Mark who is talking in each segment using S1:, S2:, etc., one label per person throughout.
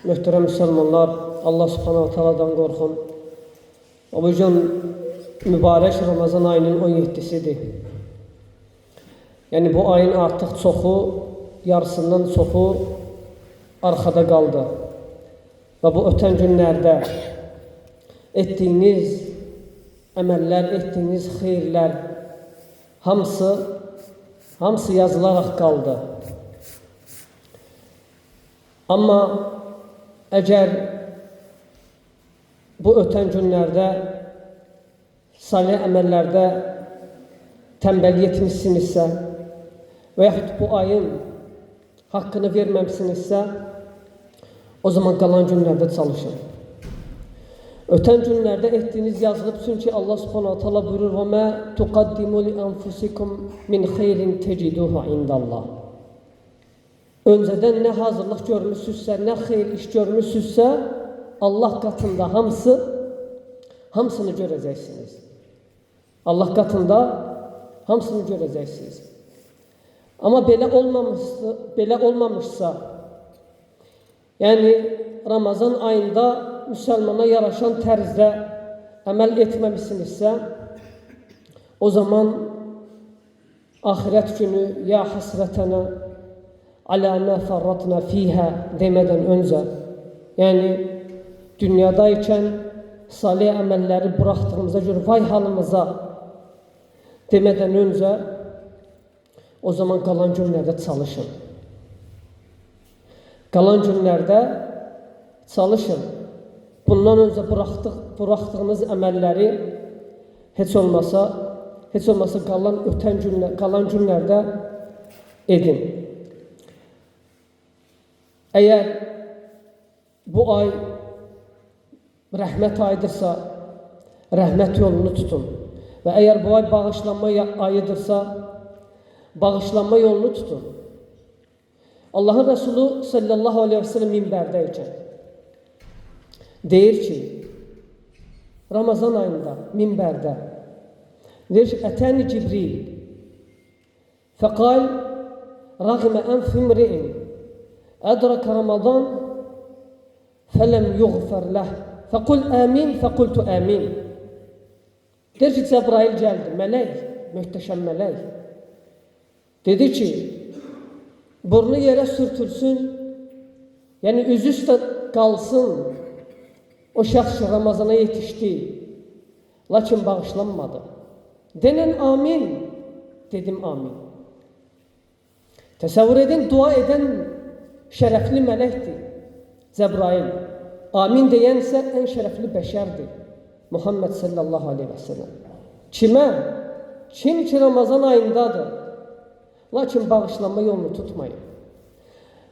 S1: Möhtərəm müsəlmanlar, Allah subhanahu ta'aladan qorxun. Bu gün mübarək Ramazan ayının 17-sidir. Yəni bu ayın artıq çoxu, yarısından çoxu arxada qaldı. Və bu ötən günlərdə etdiyiniz əməllər, etdiyiniz xeyirlər hamısı yazılaraq qaldı. Amma əgər bu ötən günlərdə salih əməllərdə tənbəllik etmişsinizsə və yaxud bu ayın haqqını verməmişsinizsə, o zaman qalan günlərdə çalışın. Ötən günlərdə etdiyiniz yazılıb, çünki Allah subhanahu ta'ala buyurur: وَمَا تُقَدِّمُوا لِأَنْفُسِكُمْ مِنْ خَيْرٍ تَجِدُوهُ عِنْدَ اللّٰهِ. Öncədən nə hazırlıq görmüşsünüzsə, nə xeyir iş görmüşsünüzsə, Allah qatında hamısını görəcəksiniz. Allah qatında hamısını görəcəksiniz. Amma belə olmamışsa, yəni Ramazan ayında müsəlmana yaraşan tərzdə əməl etməmişsinizsə, o zaman axirət günü ya həsrətənə alə mə fərratnə fiyhə demədən öncə, yəni dünyadaykən salih əməlləri buraxdığımıza görə vay halımıza demədən öncə, o zaman qalan günlərdə çalışın. Qalan günlərdə çalışın. Bundan öncə buraxdığınız əməlləri heç olmasa qalan günlərdə edin. Əgər bu ay rəhmət ayıdırsa, rəhmət yolunu tutun. Və əgər bu ay bağışlanma ayıdırsa, bağışlanma yolunu tutun. Allahın Resulü sallallahu aleyhi ve sellem minbərdəykən deyir ki, Ramazan ayında minbərdə deyir ki, ətəni Cibril fəqal rəğmə ənf imri'in ədrəkə Ramazan fələm yuğfər ləh fəqul əmin fəqultu əmin. Deyir ki, Cəbrail gəldi, mələk, möhtəşəm mələk. Dedi ki, burnu yerə sürtülsün, yəni üzü üstə qalsın o şəxs ki, Ramazana yetişdi, lakin bağışlanmadı. Denən amin, dedim amin. Təsəvvür edin, dua edən şərəfli mələkdir, Cəbrail. Amin deyən isə ən şərəfli bəşərdir, Muhammed sallallahu aleyhi və səlləm. Kimə? Kim ki Ramazan ayındadır, lakin bağışlanma yolunu tutmayın.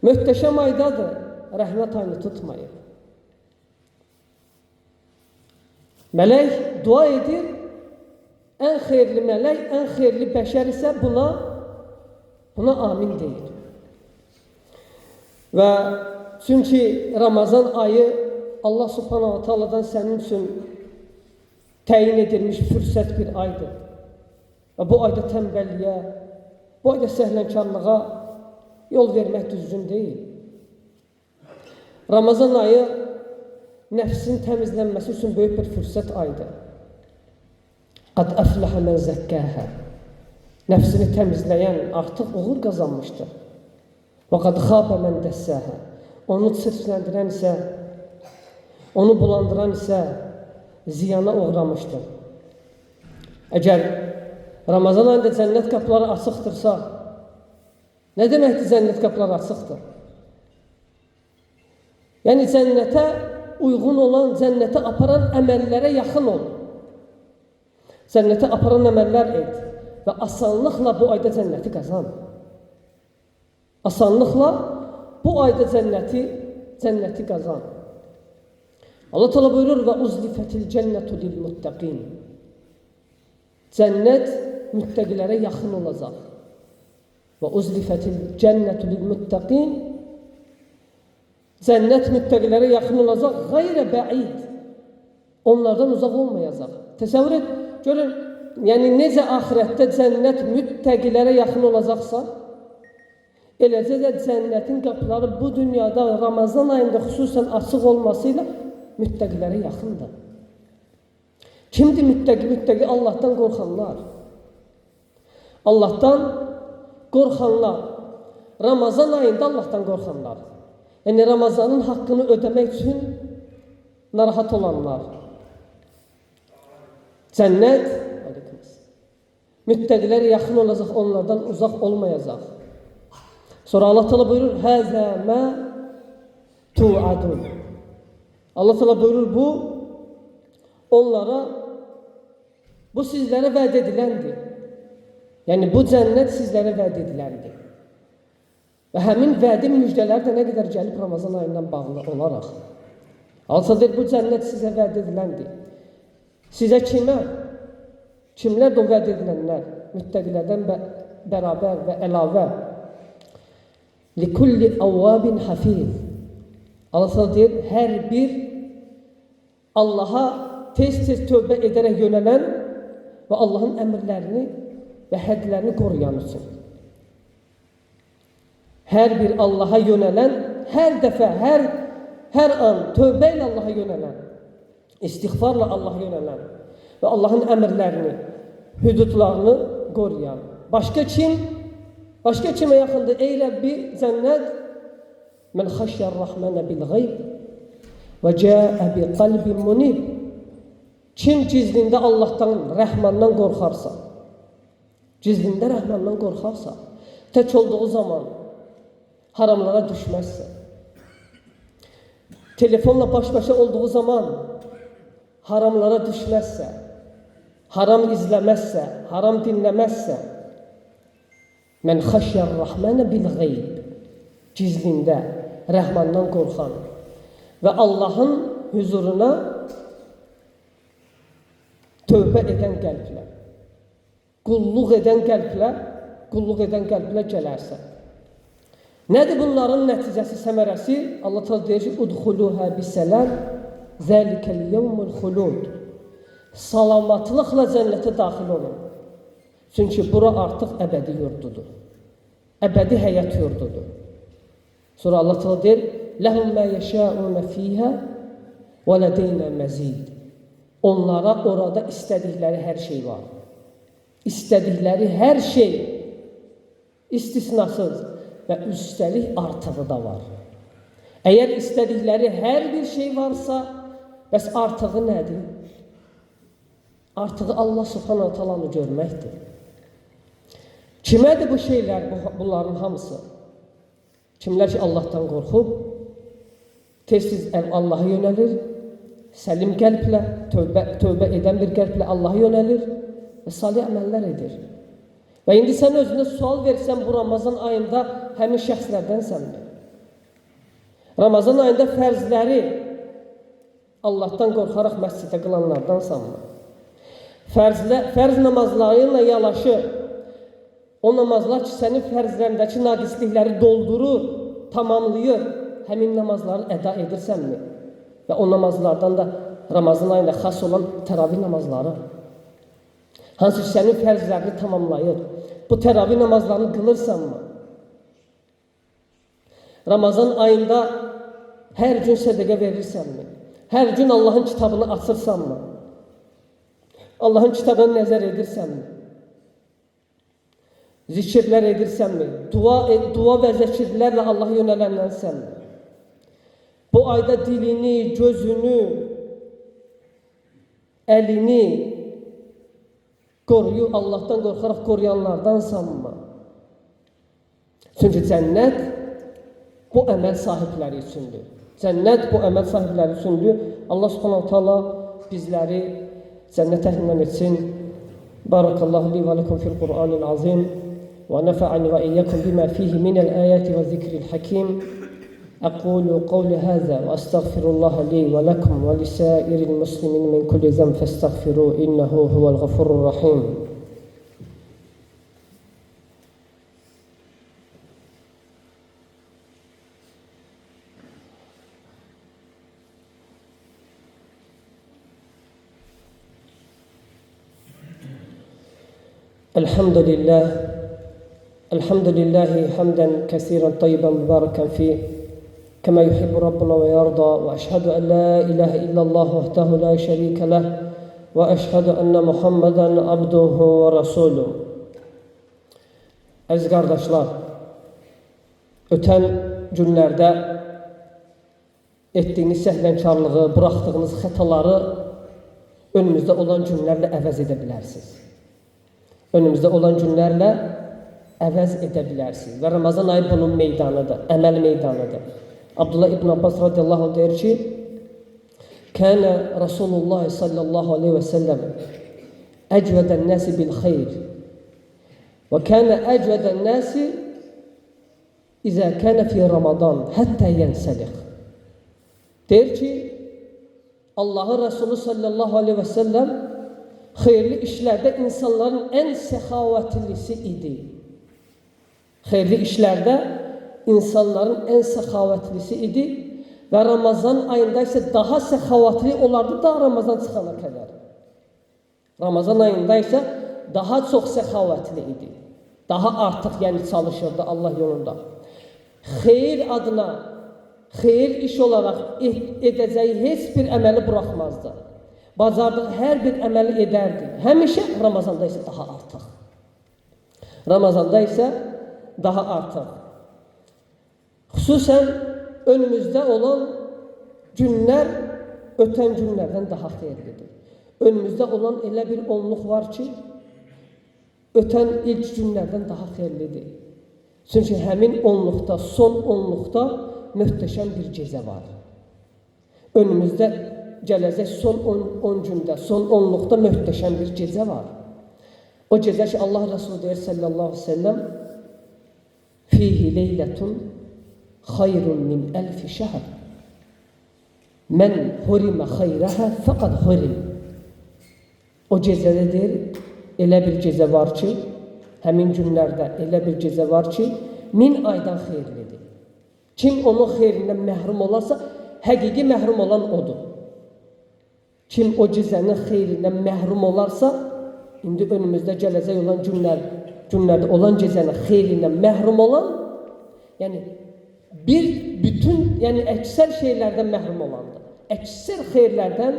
S1: Möhtəşəm aydadır, rəhmət ayını tutmayın. Mələk dua edir, ən xeyirli mələk, ən xeyirli bəşər isə buna amin deyir. Və çünki Ramazan ayı Allah subhanahu ta'aladan sənin üçün təyin edilmiş fürsət bir aydır. Və bu ayda tənbəlliyə, bu ayda səhlənkarlığa yol vermək düzgün deyil. Ramazan ayı nəfsin təmizlənməsi üçün böyük bir fürsət aydır. Qad əfləhə mən zəkkəhə. Nəfsini təmizləyən artıq uğur qazanmışdır. Və qad xabə mən dəssəhə. Onu çirkləndirən isə, onu bulandıran isə ziyana uğramışdır. Əgər Ramazan ayında cənnət qapıları açıqdırsa, nə deməkdir cənnət qapıları açıqdır? Yəni cənnətə uyğun olan, cənnətə aparan əməllərə yaxın ol. Cənnətə aparan əməllər et və asanlıqla bu ayda cənnəti qazan. Asanlıqla bu ayda cənnəti qazan. Allah Teala buyurur və uzlifətil cənnətu lil muttəqin. Cənnət müttəqilərə yaxın olacaq. Və uzlifətil cənnətu lil muttəqin. Cənnət müttəqilərə yaxın olacaq, qayrə bəid. Onlardan uzaq olmayacaq. Təsəvvür et, görün, yəni necə axirətdə cənnət müttəqilərə yaxın olacaqsa, Eləcə də cənnətin qapıları bu dünyada Ramazan ayında xüsusən açıq olmasıyla müttəqilərə yaxındır. Kimdir müttəqi? Müttəqi Allahdan qorxanlar. Allahdan qorxanlar. Ramazan ayında Allahdan qorxanlar. Yəni Ramazanın haqqını ödəmək üçün narahat olanlar. Cənnət müttəqilərə yaxın olacaq, onlardan uzaq olmayacaq. Sonra Allah Teala buyurur: "Həzə mə tu'adun." Allah Teala buyurur, bu onlara, bu sizlərə vəd ediləndir. Yəni bu cənnət sizlərə vəd ediləndir. Və həmin vədin müjdələri də nə qədər gəlib Ramazan ayından bağlı olaraq. Allah deyir, bu cənnət sizə vəd ediləndir. Sizə kimə? Kimlər də o vəd edilənlər? Müttəqilərdən bərabər və əlavə. لِكُلِّ أَوَّابٍ حَفِيظٍ. Allah deyir, hər bir Allaha tez-tez tövbə edərək yönələn və Allahın əmrlərini və hədlərini qoruyan üçün. Hər bir Allaha yönələn, hər dəfə, hər an tövbə ilə Allaha yönələn, istiğfarla Allaha yönələn və Allahın əmrlərini, hüdudlarını qoruyan. Başqa kim? Başqa kimə yaxındır? Ey Rəbbi, cənnət mən xəşyər-rəhmənə bil-ғeyb və cəə bi-qalbin munib. Kim gizlində Allahdan, Rəhmandan qorxarsa, gizlində Rəhmandan qorxarsa, tək olduğu zaman haramlara düşməzsə, telefonla baş-başa olduğu zaman haramlara düşməzsə, haram izləməzsə, haram dinləməzsə, mən xəşyər-rəhmənə bil-ғeyb, gizlində Rəhmandan qorxan və Allahın huzuruna tövbə edən qəlblə, qulluq edən qəlblə gələrsə. Nədir bunların nəticəsi, səmərəsi? Allah Teala deyir ki, udxuluhə bisələm, zəlikəl yevmul xulud. Salamatlıqla cənnətə daxil olun. Çünki bura artıq əbədi yurdudur. Əbədi həyat yurdudur. Sonra Allah Teala deyir, ləhum mə yəşəunə fiyhə və lədeynə məzid. Onlara orada istədikləri hər şey var. İstədikləri hər şey istisnasız və üstəlik artığı da var. Əgər istədikləri hər bir şey varsa, bəs artığı nədir? Artığı Allah Subhanahu Taala'nı görməkdir. Kimədir bu şeylər, bunların hamısı? Kimlər ki Allahdan qorxub, tez-tez Allaha yönəlir, səlim qəlblə, tövbə edən bir qəlblə Allaha yönəlir və salih əməllər edir. Və indi sən özünə sual versən, bu Ramazan ayında həmin şəxslərdənsənmi? Ramazan ayında fərzləri Allahdan qorxaraq məscidə qılanlardansanmı? Fərz namazlarıyla yanaşı, o namazlar ki, sənin fərzlərindəki naqislikləri doldurur, tamamlayır, həmin namazları əda edirsənmi? Və o namazlardan da Ramazan ayında xas olan təravih namazları, hansı ki, sənin fərzlərini tamamlayır, bu təravih namazlarını qılırsanmı? Ramazan ayında hər gün sədəqə verirsənmi? Hər gün Allahın kitabını açırsanmı? Allahın kitabına nəzər edirsənmi? Zikirlər edirsənmi? Dua və zəkirlərlə Allaha yönələnsənmi? Bu ayda dilini, gözünü, əlini Allahdan qorxaraq qoruyanlardansanmı? Çünki cənnət bu əməl sahibləri üçündür. Cənnət bu əməl sahibləri üçündür. Allah Subhanahu Taala bizləri cənnət əhlindən etsin. Barakallahu li və lekum fil Qur'anil azim və nafa'ani və iyyakum bima fihi minel ayati və zikril hakim. أقول قولي هذا وأستغفر الله لي ولكم ولسائر المسلمين من كل ذنب فاستغفروه إنه هو الغفور الرحيم. الحمد لله الحمد لله حمدا كثيرا طيبا مباركا فيه كما يحب ربنا ويرضى وأشهد أن لا إله إلا الله وحده لا شريك له وأشهد أن محمدا عبده ورسوله. Əziz qardaşlar, ötən günlərdə etdiyiniz səhlənkarlığı, buraxdığınız xətaları önümüzdə olan günlərlə əvəz edə bilərsiniz. Önümüzdə olan günlərlə əvəz edə bilərsiniz. Və Ramazan ayı bunun meydanıdır, əməl meydanıdır. Abdullah ibn Abbas radiyallahu anh deyir ki, Kənə Rasulullah sallallahu aleyhi və səlləm əcvədən nəsi bil xeyr və kənə əcvədən nəsi İzə kənə fi Ramazan həttə yənsəliq. Deyir ki, Allahın Resulü sallallahu aleyhi və səlləm xeyirli işlərdə insanların ən səxavətlisi idi. Xeyirli işlərdə insanların ən səxavətlisi idi və Ramazan ayında isə daha səxavətli olardı da Ramazan çıxana qədər. Ramazan ayında isə daha çox səxavətli idi. Daha artıq çalışırdı Allah yolunda. Xeyir adına, xeyir iş olaraq edəcəyi heç bir əməli buraxmazdı. Bacardığı hər bir əməli edərdi. Həmişə Ramazanda isə daha artıq. Ramazanda isə daha artıq. Xüsusən önümüzdə olan günlər ötən günlərdən daha xeyirlidir. Önümüzdə olan elə bir onluq var ki, ötən ilk günlərdən daha xeyirlidir. Çünki həmin onluqda, son onluqda möhtəşəm bir gecə var. Önümüzdə gələcək son 10 gündə, son onluqda möhtəşəm bir gecə var. O gecə ki, Allah Resulü deyir sallallahu aleyhi ve sellem Fihi leylətun xayrun min əlfi şəhr Mən hurimə xayrəhə fəqad hurim. O gecədə deyir, elə bir gecə var ki, həmin günlərdə elə bir gecə var ki, 1000 aydan xeyirlidir. Kim onun xeyrindən məhrum olarsa, həqiqi məhrum olan odur. Kim o gecənin xeyrindən məhrum olarsa, indi önümüzdə gələcək olan günlərdə olan gecənin xeyrindən məhrum olan, əksər şeylərdən məhrum olandır. Əksər xeyirlərdən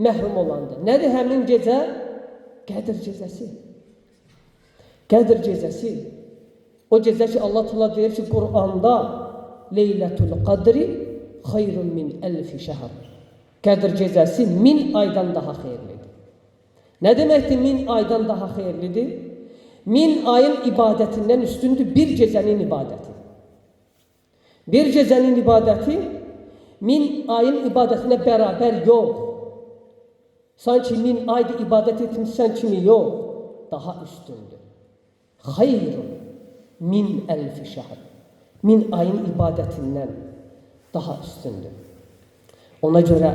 S1: məhrum olandır. Nədir həmin gecə? Qədir gecəsi. Qədir gecəsi. O gecə ki, Allah Teala deyir ki, Qur'anda Leylətul Qadri xayrun min əlfi şəhr. Qədir gecəsi 1000 aydan daha xeyirlidir. Nə deməkdir 1000 aydan daha xeyirlidir? 1000 ayın ibadətindən üstündür bir gecənin ibadəti. Bir gecənin ibadəti 1000 ayın ibadətinə bərabər yox. Sanki 1000 ayda ibadət etmişsən kimi yox. Daha üstündür. Xayrun min əlfi şəhr. 1000 ayın ibadətindən daha üstündür. Ona görə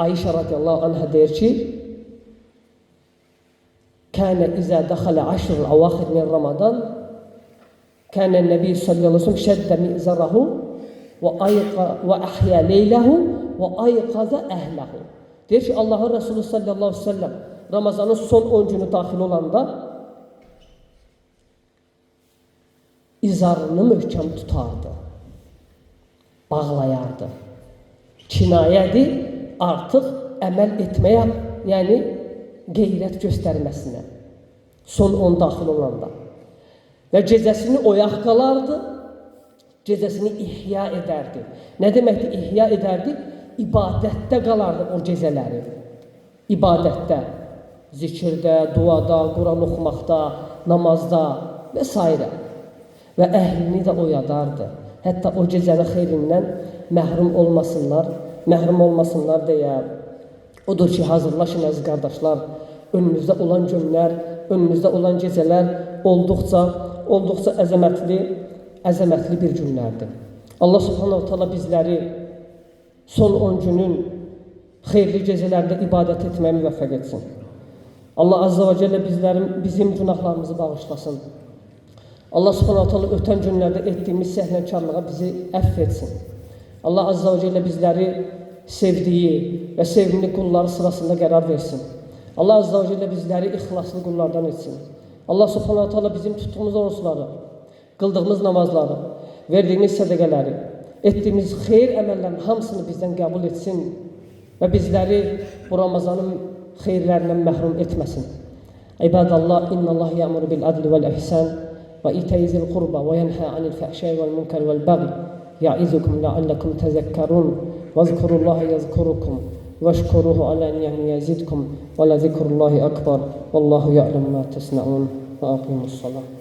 S1: Ayşə radiyallahu anhə deyir ki, Kənə izə dəxələ əşrul əvaxir min Ramazan Kənə Nəbi sallallahu aleyhi ve sellem şəddə mi'zərahu və əhyə leyləhu və ayqaza əhləhu. Deyir ki, Allahın Resulü sallallahu aleyhi ve sellem Ramazanın son 10 günü daxil olanda izarını möhkəm tutardı, bağlayardı. Kinayədir artıq əməl etməyə, qeyrət göstərməsinə, son 10 daxil olanda. Və gecəsini oyaq qalardı, gecəsini ihya edərdi. Nə deməkdir ihya edərdi? İbadətdə qalardı o gecələri. İbadətdə, zikirdə, duada, Quran oxumaqda, namazda və s. Və əhlini də oyadardı. Hətta o gecənin xeyrindən məhrum olmasınlar deyə. Odur ki, hazırlaşın əziz qardaşlar, önümüzdə olan günlər, önümüzdə olan gecələr olduqca əzəmətli bir günlərdir. Allah subhanahu ta'ala bizləri son 10 günün xeyirli gecələrdə ibadət etməyə müvəffəq etsin. Allah azza və cəllə bizim günahlarımızı bağışlasın. Allah subhanahu ta'ala ötən günlərdə etdiyimiz səhlənkarlığa bizi əfv etsin. Allah azza və cəllə bizləri sevdiyi və sevimli qulları sırasında qərar versin. Allah azza və cəllə bizləri ixlaslı qullardan etsin. Allah subhanahu teala bizim tuttuğumuz oruçları, qıldığımız namazları, verdiğimiz sədəqələri, etdiyimiz xeyir əməllərin hamısını bizdən qəbul etsin və bizləri bu Ramazanın xeyirlərindən məhrum etməsin. İbadallah, innallah ya'muru bil adli vel ihsan ve ita'i zil qurba ve yenha anil fahşai vel munkar vel baghi ya'izukum la'allakum tezekkarun vezkurullaha yazkurukum veşkuruhu ala ni'mi yazidkum ve la zikrullahi akbar vallahu ya'lemu ma tasna'un ve aqimus salat.